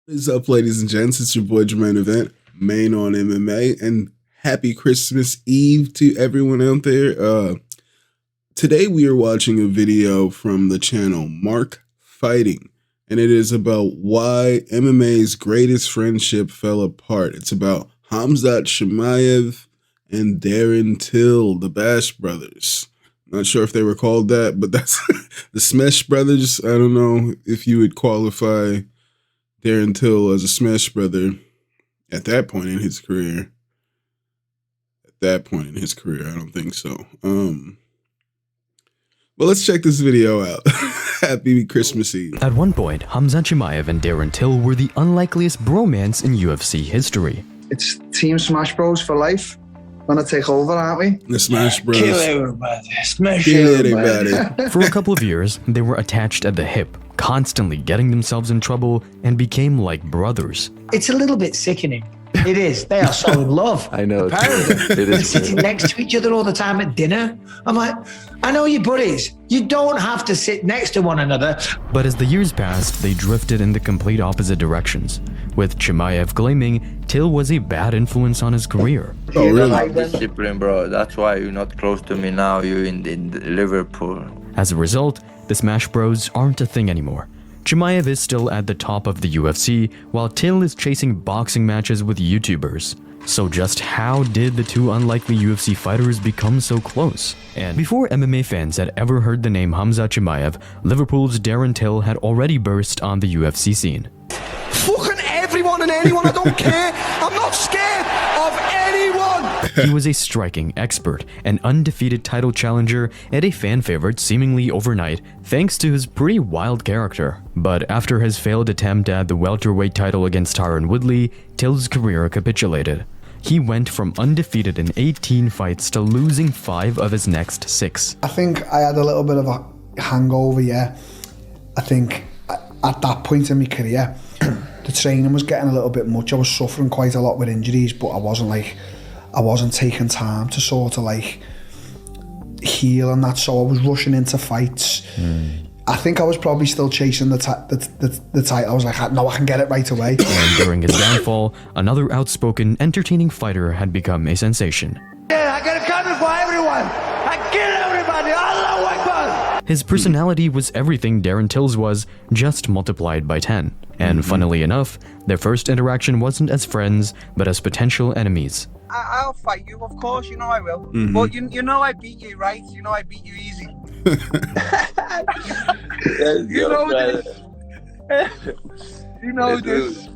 What is up, ladies and gents? It's your boy Chimaev Event, main on MMA, and happy Christmas Eve to everyone out there. Today we are watching a video from the channel Mark Fighting, and it is about why MMA's greatest friendship fell apart. It's about Khamzat, Chimaev, and Darren Till, the Bash Brothers. Not sure if they were called that, but that's the Smash Brothers. I don't know if you would qualify Darren Till as a Smash Brother at that point in his career. I don't think so. But let's check this video out. Happy Christmas Eve. At one point, Khamzat Chimaev and Darren Till were the unlikeliest bromance in UFC history. It's Team Smash Bros for life. Gonna take over, aren't we? The Smash Bros. Kill everybody. Smash Kill everybody. For a couple of years, they were attached at the hip, constantly getting themselves in trouble, and became like brothers. It's a little bit sickening. It is. They are so in love. I know. They're sitting next to each other all the time at dinner. I'm like, I know you're buddies. You don't have to sit next to one another. But as the years passed, they drifted in the complete opposite directions, with Chimaev claiming Till was a bad influence on his career. Oh, really? Discipline, bro. That's why you're not close to me now. You're in Liverpool. As a result, the Smash Bros aren't a thing anymore. Chimaev is still at the top of the UFC, while Till is chasing boxing matches with YouTubers. So just how did the two unlikely UFC fighters become so close? And before MMA fans had ever heard the name Khamzat Chimaev, Liverpool's Darren Till had already burst on the UFC scene. Fucking everyone and anyone, I don't care. I'm not scared of anyone. He was a striking expert, an undefeated title challenger, and a fan favorite seemingly overnight, thanks to his pretty wild character. But after his failed attempt at the welterweight title against Tyron Woodley, Till's career capitulated. He went from undefeated in 18 fights to losing 5 of his next 6. I think I had a little bit of a hangover, yeah. I think at that point in my career, the training was getting a little bit much. I was suffering quite a lot with injuries, but I wasn't taking time to sort of like heal and that, so I was rushing into fights. I think I was probably still chasing the title. I was like, no, I can get it right away. And during his downfall, another outspoken, entertaining fighter had become a sensation. Yeah, I got a coming for everyone. I kill everybody. Allah Akbar. His personality was everything Darren Till's was, just multiplied by 10. And funnily enough, their first interaction wasn't as friends, but as potential enemies. I'll fight you, of course, you know I will. But you know I beat you, right? You know I beat you easy. You know this. You know this.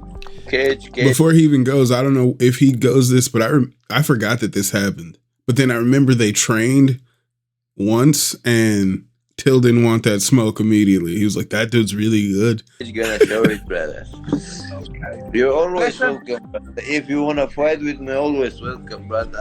Cage. Before he even goes, I don't know if he goes this, but I forgot that this happened. But then I remember they trained once, and Till didn't want that smoke immediately. He was like, that dude's really good. He's gonna show it, brother. You're always welcome, brother. If you wanna fight with me, always welcome, brother.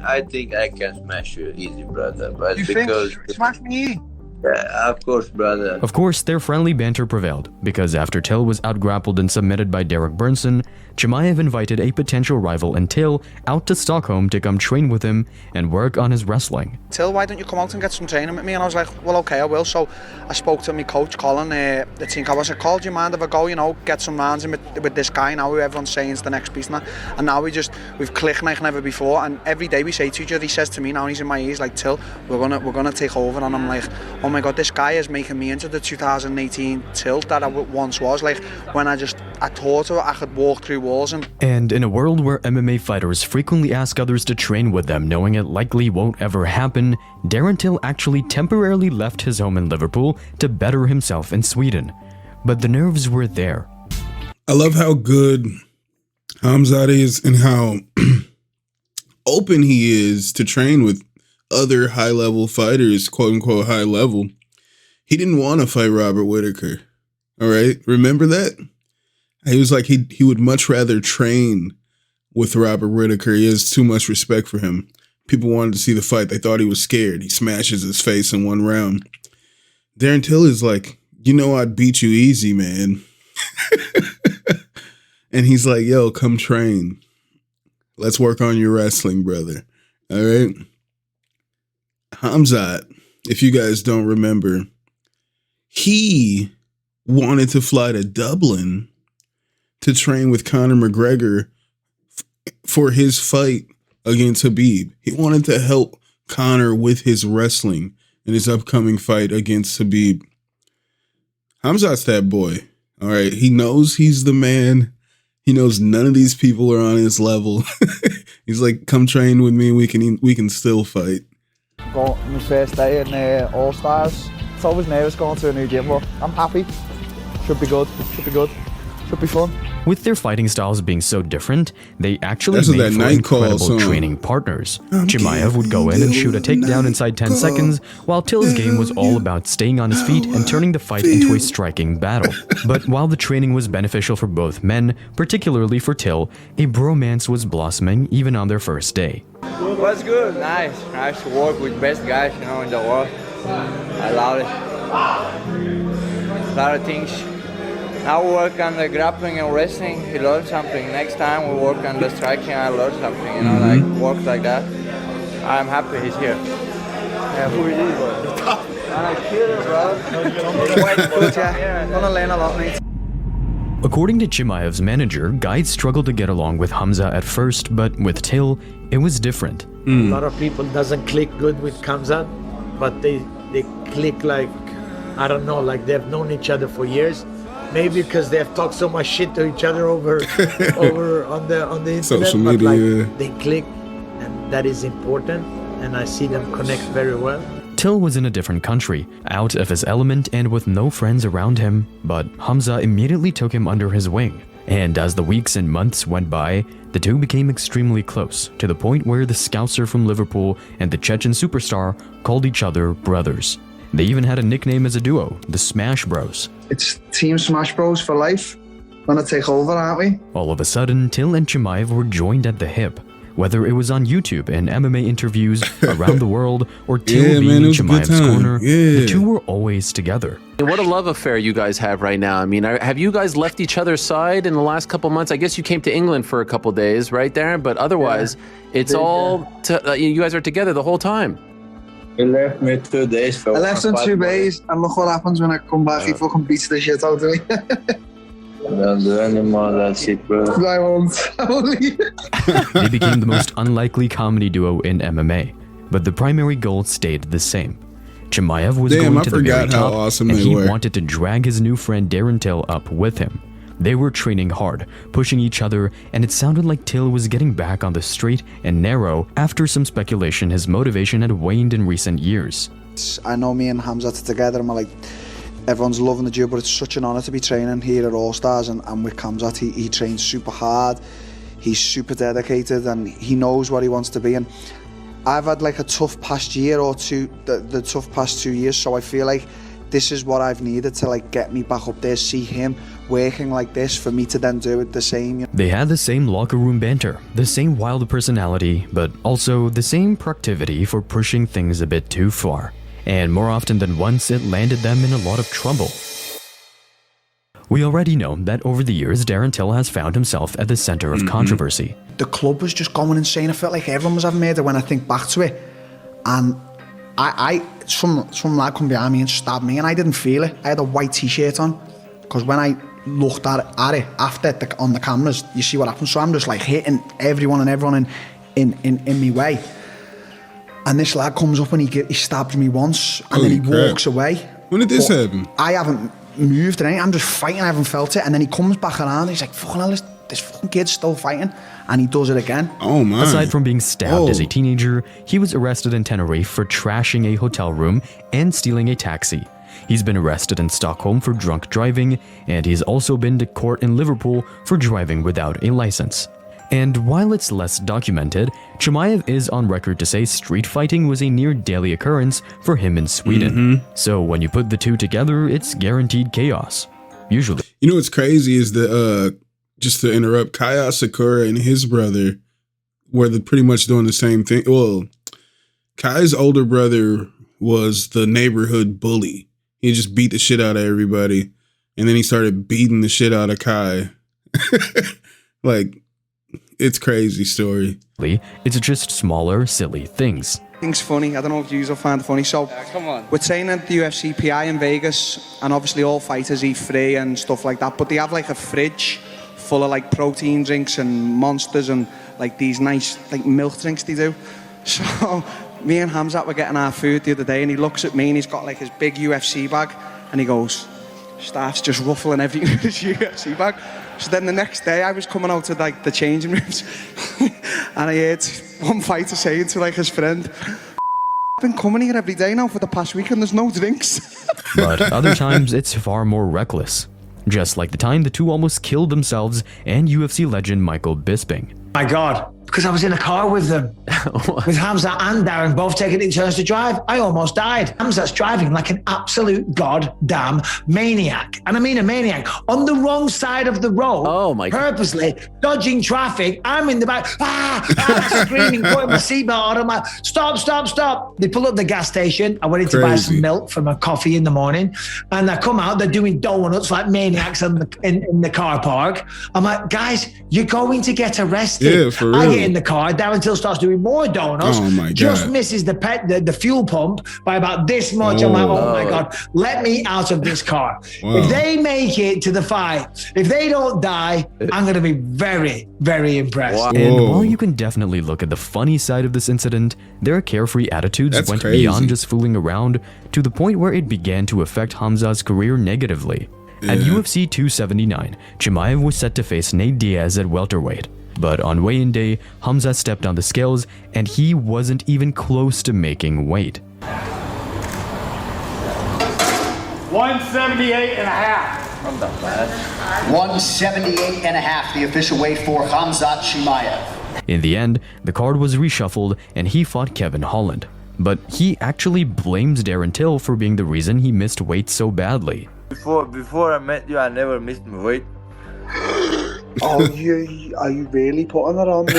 I think I can smash you easy, brother. But You because think smash me easy? yeah, of course, brother. Of course, their friendly banter prevailed, because after Till was outgrappled and submitted by Derek Burnson, Chimaev invited a potential rival in Till out to Stockholm to come train with him and work on his wrestling. Till, why don't you come out and get some training with me? And I was like, well, okay, I will. So I spoke to my coach, Colin, I think I was like, Colin, do you mind if I go, get some rounds in with this guy now who everyone's saying is the next piece now? And now we've clicked like never before, and every day we say to each other, he says to me now, and he's in my ears like, Till, we're gonna take over. And I'm like, oh my God, this guy is making me into the 2018 Till that I once was. Like, when I thought I could walk through walls. And in a world where MMA fighters frequently ask others to train with them knowing it likely won't ever happen, Darren Till actually temporarily left his home in Liverpool to better himself in Sweden. But the nerves were there. I love how good Khamzat is and how open he is to train with other high-level fighters, quote-unquote high level. He didn't want to fight Robert Whittaker. All right? Remember that? He was like, he would much rather train with Robert Whittaker. He has too much respect for him. People wanted to see the fight. They thought he was scared. He smashes his face in one round. Darren Till is like, I'd beat you easy, man. And he's like, yo, come train. Let's work on your wrestling, brother. All right? Khamzat, if you guys don't remember, he wanted to fly to Dublin to train with Conor McGregor for his fight against Khabib. He wanted to help Conor with his wrestling in his upcoming fight against Khabib. Khamzat's that boy. All right. He knows he's the man. He knows none of these people are on his level. He's like, come train with me. We can still fight. Got my first day in All Stars. It's always nervous going to a new gym, but I'm happy. Should be good. Should be fun. With their fighting styles being so different, they actually made for incredible training partners. Chimaev would go in and shoot a takedown inside 10 seconds, while Till's game was all about staying on his feet and turning the fight into a striking battle. But while the training was beneficial for both men, particularly for Till, a bromance was blossoming even on their first day. Was good, nice to work with best guys, you know, in the world. I love it. A lot of things. Now we work on the grappling and wrestling, he learned something. Next time we work on the striking, I learned something, you know, like work like that. I'm happy he's here. Yeah, who is he, bro? I'm a killer, bro. Gonna learn a lot, mate. According to Chimaev's manager, guys struggled to get along with Khamzat at first, but with Till, it was different. A lot of people doesn't click good with Khamzat, but they click like, I don't know, like they've known each other for years. Maybe because they've talked so much shit to each other over on the internet. Social media. But like, they click, and that is important. And I see them connect very well. Till was in a different country, out of his element and with no friends around him, but Khamzat immediately took him under his wing. And as the weeks and months went by, the two became extremely close, to the point where the Scouser from Liverpool and the Chechen superstar called each other brothers. They even had a nickname as a duo, the Smash Bros. It's Team Smash Bros for life. Gonna take over, aren't we? All of a sudden, Till and Chimaev were joined at the hip. Whether it was on YouTube and MMA interviews around the world, or Till being in Chimaev's corner, the two were always together. What a love affair you guys have right now. I mean, have you guys left each other's side in the last couple months? I guess you came to England for a couple days, right, Darren? But otherwise, it's all, you guys are together the whole time. He left me 2 days. I left in 2 days, and look what happens when I come back. He fucking beats the shit out of me. Don't do any more that shit, bro. I won't. They became the most unlikely comedy duo in MMA, but the primary goal stayed the same. Chimaev was going to the very top, and he wanted to drag his new friend Darren Till up with him. They were training hard, pushing each other, and it sounded like Till was getting back on the straight and narrow after some speculation his motivation had waned in recent years. I know me and Khamzat are together, and we're like, everyone's loving the duo, but it's such an honour to be training here at All Stars, and with Khamzat, he trains super hard, he's super dedicated, and he knows what he wants to be. And I've had like a tough past year or two, the tough past 2 years, so I feel like this is what I've needed to like get me back up there, see him working like this, for me to then do it the same. They had the same locker room banter, the same wild personality, but also the same proclivity for pushing things a bit too far. And more often than once, it landed them in a lot of trouble. We already know that over the years, Darren Till has found himself at the center of controversy. The club was just going insane. I felt like everyone was having murder when I think back to it. And some lad come behind me and stabbed me, and I didn't feel it. I had a white t-shirt on, because when I looked at it after on the cameras, you see what happened. So I'm just like hitting everyone in me way. And this lad comes up and he stabs me once, and then he walks away. When did this happen? I haven't moved or anything. I'm just fighting. I haven't felt it. And then he comes back around. He's like, "Fucking hell, this fucking kid's still fighting," and he does it again. Oh my! Aside from being stabbed as a teenager, he was arrested in Tenerife for trashing a hotel room and stealing a taxi. He's been arrested in Stockholm for drunk driving, and he's also been to court in Liverpool for driving without a license. And while it's less documented, Chimaev is on record to say street fighting was a near daily occurrence for him in Sweden. So when you put the two together, it's guaranteed chaos. Usually. You know what's crazy is that, just to interrupt, Kaya Sakura and his brother were pretty much doing the same thing. Well, Kai's older brother was the neighborhood bully. He just beat the shit out of everybody. And then he started beating the shit out of Kai. Like, it's crazy story. It's just smaller, silly things. Things funny. I don't know if you will find it funny. So come on. We're training at the UFC PI in Vegas, and obviously all fighters eat free and stuff like that. But they have like a fridge full of like protein drinks and monsters and like these nice like milk drinks they do. So me and Khamzat were getting our food the other day, and he looks at me and he's got like his big UFC bag, and he goes, starts just ruffling everything in his UFC bag. So then the next day I was coming out to like the changing rooms and I heard one fighter saying to like his friend, I've been coming here every day now for the past week and there's no drinks. But other times it's far more reckless. Just like the time the two almost killed themselves and UFC legend Michael Bisping. My God, because I was in a car with them, with Khamzat and Darren, both taking it in turns to drive. I almost died. Khamzat's driving like an absolute goddamn maniac. And I mean a maniac. On the wrong side of the road, Oh my God. purposely dodging traffic. I'm in the back, screaming, putting my seatbelt on. I'm like, stop, stop, stop. They pull up the gas station. I went in to buy some milk for my coffee in the morning. And I come out, they're doing donuts like maniacs in the car park. I'm like, guys, you're going to get arrested. Yeah, for real. I get in the car, Darren Till starts doing more donuts. Oh my God. Just misses the fuel pump by about this much. I'm like, oh my God, let me out of this car. Wow. If they make it to the fight, if they don't die, I'm going to be very, very impressed. Wow. And Whoa. while you can definitely look at the funny side of this incident, their carefree attitudes That's went crazy. beyond just fooling around to the point where it began to affect Khamzat's career negatively. At UFC 279, Chimaev was set to face Nate Diaz at welterweight. But on weigh-in day, Khamzat stepped on the scales and he wasn't even close to making weight. 178 and a half. Not that bad. 178 and a half, the official weight for Khamzat Chimaev. In the end, the card was reshuffled and he fought Kevin Holland. But he actually blames Darren Till for being the reason he missed weight so badly. Before I met you, I never missed my weight. Are you really putting that on me?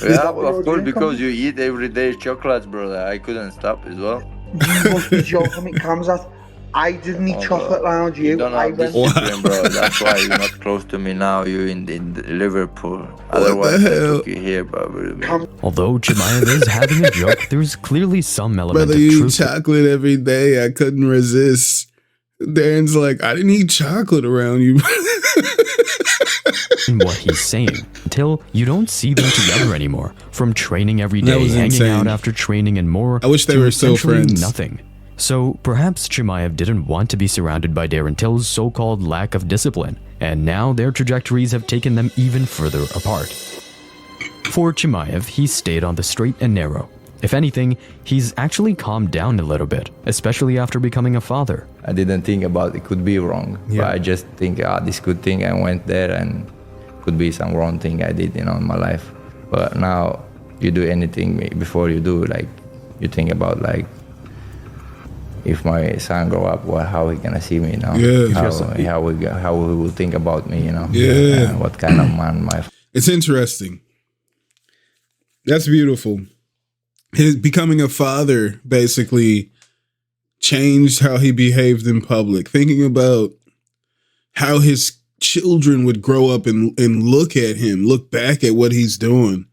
Yeah, of course, because you eat every day chocolates, brother. I couldn't stop as well. You must be joking me, Khamzat. I didn't eat chocolate around you. You don't have discipline, bro. That's why you're not close to me now. You're in Liverpool. Otherwise, I took you here, bro. Although Chimaev is having a joke, there's clearly some element Brother, of you eat truth. chocolate every day. I couldn't resist. Darren's like, I didn't eat chocolate around you. In what he's saying. Until you don't see them together anymore. From training every That day, was hanging insane. out after training and more. I wish they to were still essentially friends. Nothing. So perhaps Chimaev didn't want to be surrounded by Darren Till's so-called lack of discipline, and now their trajectories have taken them even further apart. For Chimaev, he stayed on the straight and narrow. If anything, he's actually calmed down a little bit, especially after becoming a father. I didn't think about it could be wrong, but I just think, this good thing I went there and could be some wrong thing I did, in my life. But now you do anything before you do, like you think about like if my son grow up, how he gonna see me now? Yeah. How he will think about me, Yeah. And what kind of man my. It's interesting. That's beautiful. His becoming a father basically changed how he behaved in public. Thinking about how his children would grow up and look at him, look back at what he's doing,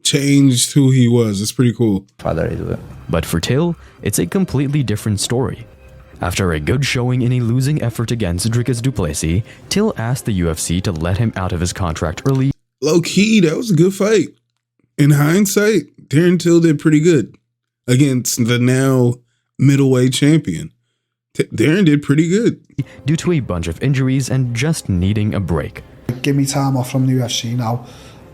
changed who he was. It's pretty cool. Father is well. But for Till, it's a completely different story. After a good showing in a losing effort against Dricus du Plessis, Till asked the UFC to let him out of his contract early. Low key, that was a good fight. In hindsight, Darren Till did pretty good against the now middleweight champion. Darren did pretty good. Due to a bunch of injuries and just needing a break. Give me time off from the UFC now.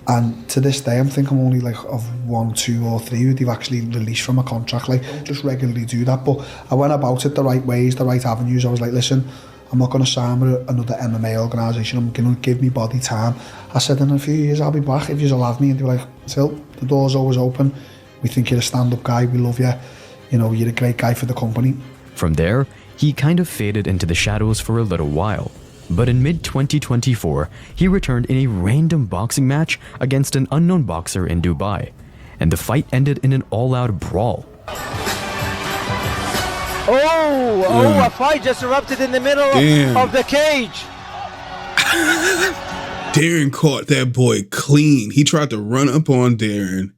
And to this day, I'm thinking only like of 1, 2 or 3 who they've actually released from a contract. Like, don't just regularly do that. But I went about it the right ways, the right avenues. I was like, listen, I'm not going to sign with another MMA organisation. I'm going to give me body time. I said, in a few years, I'll be back if you'll have me. And they were like, Till, the door's always open. We think you're a stand-up guy. We love you. You're a great guy for the company. From there, he kind of faded into the shadows for a little while. But in mid-2024, he returned in a random boxing match against an unknown boxer in Dubai. And the fight ended in an all-out brawl. A fight just erupted in the middle of the cage. Darren caught that boy clean. He tried to run up on Darren.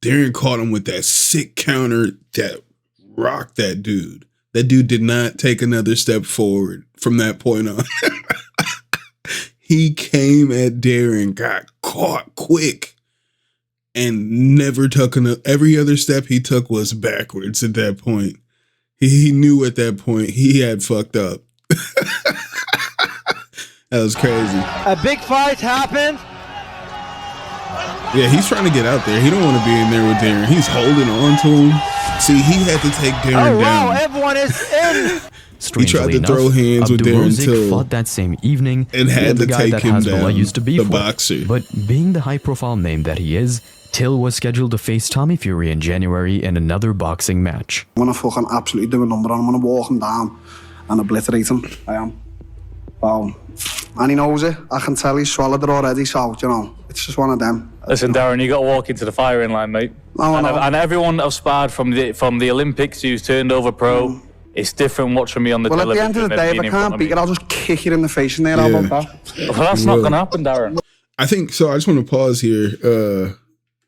Darren caught him with that sick counter that rocked that dude. That dude did not take another step forward from that point on. He came at Darren, got caught quick, and never took every other step he took was backwards at that point. He knew at that point he had fucked up. That was crazy. A big fight happened. Yeah, he's trying to get out there. He don't want to be in there with Darren. He's holding on to him. See, he had to take Darren down. Wow, everyone is in. He tried to throw hands with Darren Till fought that same evening and had to take him down. Used to be the boxer. But being the high-profile name that he is, Till was scheduled to face Tommy Fury in January in another boxing match. I'm gonna fucking absolutely do a number on him. I'm gonna walk him down and obliterate him. I am. Wow. And he knows it. I can tell he's swallowed it already, so, you know, it's just one of them. Listen, Darren, you got to walk into the firing line, mate. And everyone I've sparred from the Olympics who's turned over pro, it's different watching me on the television. Well, at the end of the day, if I can't beat it, I'll just kick it in the face in there. How about that? Well, that's not going to happen, Darren. I think so. I just want to pause here.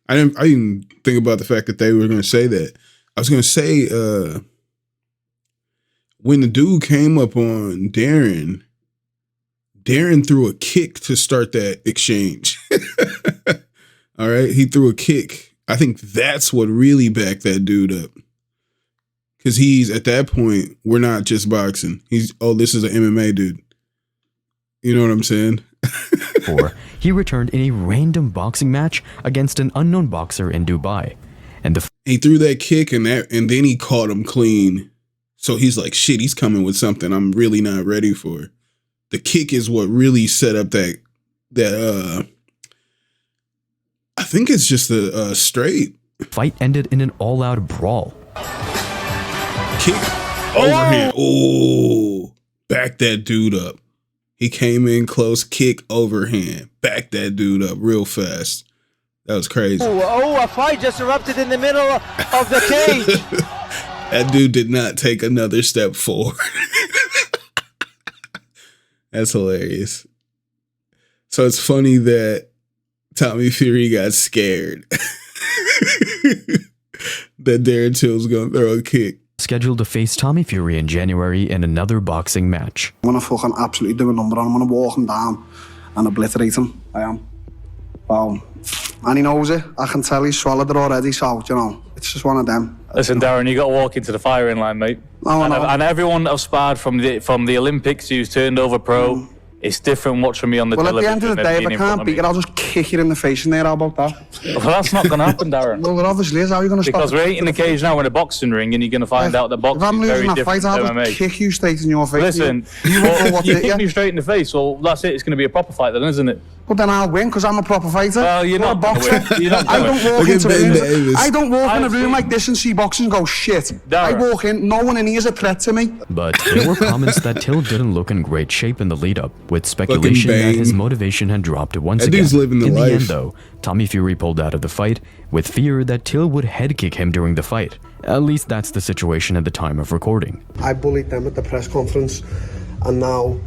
I didn't think about the fact that they were going to say that. I was going to say when the dude came up on Darren threw a kick to start that exchange. All right. He threw a kick. I think that's what really backed that dude up. Because he's at that point, we're not just boxing. This is an MMA dude. You know what I'm saying? He returned in a random boxing match against an unknown boxer in Dubai. And he threw that kick and then he caught him clean. So he's like, shit, he's coming with something I'm really not ready for. The kick is what really set up that I think it's just a straight. Fight ended in an all-out brawl. Kick overhand. Oh, back that dude up. He came in close, kick overhand. Back that dude up real fast. That was crazy. A fight just erupted in the middle of the cage. That dude did not take another step forward. That's hilarious. So it's funny that Tommy Fury got scared that Darren Till was going to throw a kick. Scheduled to face Tommy Fury in January in another boxing match. I'm going to fucking absolutely do a number on him. I'm going to walk him down and obliterate him. I am. Wow. And he knows it. I can tell he's swallowed it already, so, you know, it's just one of them. Listen, Darren, you got to walk into the firing line, mate. And everyone I've sparred from the Olympics who's turned over pro, it's different watching me on the television. Well, at the end of the day, if I can't beat it, I'll just kick it in the face in there. How about that? Well, that's not going to happen, Darren. Well, it obviously is. How are you going to stop it? Because we're in the cage now in a boxing ring, and you're going to find out that boxing is very different to MMA. I'll just kick you straight in your face. Listen, you kick me straight in the face, well, that's it. It's going to be a proper fight then, isn't it? Well, then I'll win because I'm a proper fighter. Well, you're not a boxer. I don't walk in a room like this and see boxing and go, shit. I walk in, no one in here is a threat to me. But there were comments that Till didn't look in great shape in the lead-up, with speculation that his motivation had dropped once again. In the end, though, Tommy Fury pulled out of the fight with fear that Till would head kick him during the fight. At least that's the situation at the time of recording. I bullied them at the press conference, and now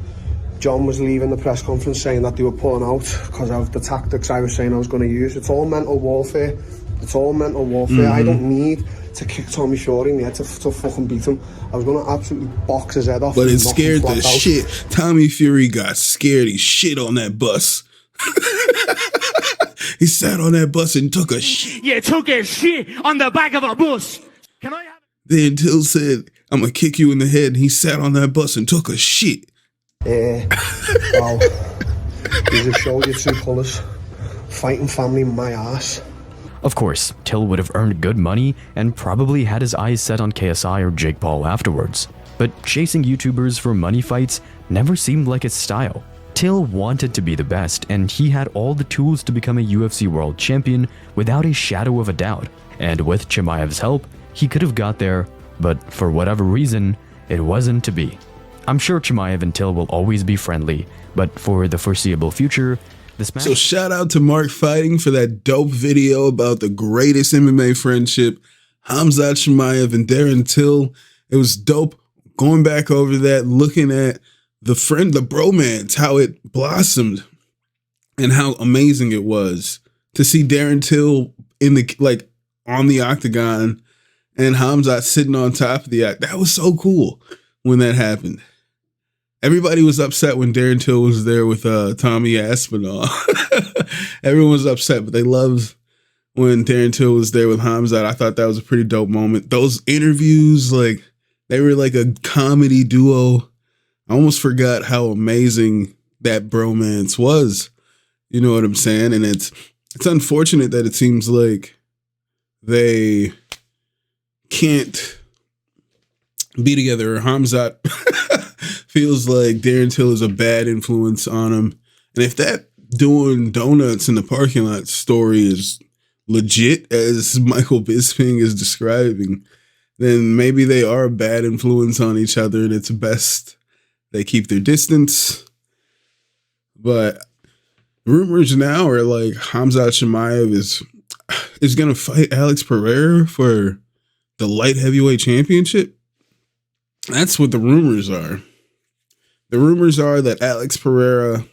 John was leaving the press conference saying that they were pulling out because of the tactics I was saying I was going to use. It's all mental warfare. It's all mental warfare. I don't need to kick Tommy Fury in the head to fucking beat him. I was going to absolutely box his head off. But it scared the shit. Tommy Fury got scared. He shit on that bus. He sat on that bus and took a shit. You took a shit on the back of a bus. Can I have it? Then Till said, I'm going to kick you in the head. And he sat on that bus and took a shit. Wow. He's a show you two colours. Fighting family in my ass. Of course, Till would have earned good money and probably had his eyes set on KSI or Jake Paul afterwards. But chasing YouTubers for money fights never seemed like his style. Till wanted to be the best, and he had all the tools to become a UFC world champion without a shadow of a doubt. And with Chimaev's help, he could have got there, but for whatever reason, it wasn't to be. I'm sure Chimaev and Till will always be friendly, but for the foreseeable future, this match... So shout out to Mark Fighting for that dope video about the greatest MMA friendship, Khamzat, Chimaev, and Darren Till. It was dope going back over that, looking at the bromance, how it blossomed, and how amazing it was to see Darren Till on the Octagon and Khamzat sitting on top of the act. That was so cool when that happened. everybody was upset when Darren Till was there with Tommy Aspinall. Everyone was upset, but they loved when Darren Till was there with Khamzat. I thought that was a pretty dope moment. Those interviews, like, they were like a comedy duo. I almost forgot how amazing that bromance was. You know what I'm saying? And it's unfortunate that it seems like they can't be together. Khamzat feels like Darren Till is a bad influence on him. And if that doing donuts in the parking lot story is legit, as Michael Bisping is describing, then maybe they are a bad influence on each other, and it's best they keep their distance. But rumors now are like Khamzat Chimaev is going to fight Alex Pereira for the light heavyweight championship. That's what the rumors are. The rumors are that Alex Pereira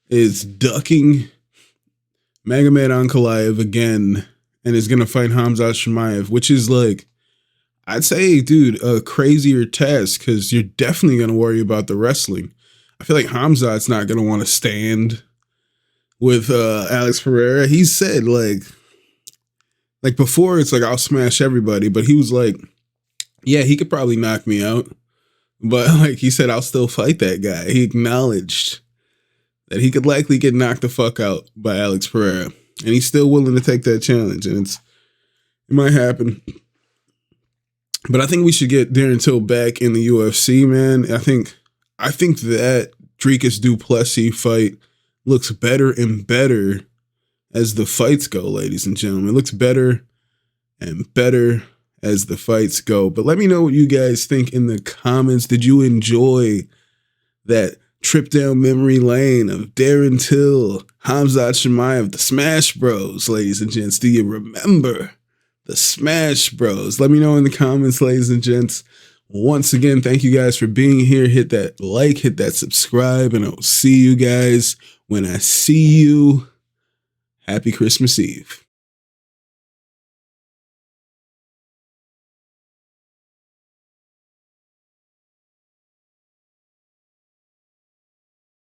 is ducking Magomed Ankalaev again and is going to fight Khamzat Chimaev, which is like, I'd say, dude, a crazier task because you're definitely going to worry about the wrestling. I feel like Khamzat's not going to want to stand with Alex Pereira. He said, like before, it's like, I'll smash everybody. But he was like, yeah, he could probably knock me out. But like he said, I'll still fight that guy. He acknowledged that he could likely get knocked the fuck out by Alex Pereira. And he's still willing to take that challenge. And it might happen. But I think we should get Darren Till back in the UFC, man. I think that Dricus du Plessis fight looks better and better as the fights go, ladies and gentlemen. It looks better and better as the fights go. But let me know what you guys think in the comments. Did you enjoy that trip down memory lane of Darren Till, Khamzat Chimaev, the Smash Bros, ladies and gents? Do you remember the Smash Bros? Let me know in the comments, ladies and gents. Once again, thank you guys for being here. Hit that like, hit that subscribe, and I'll see you guys when I see you. Happy Christmas Eve.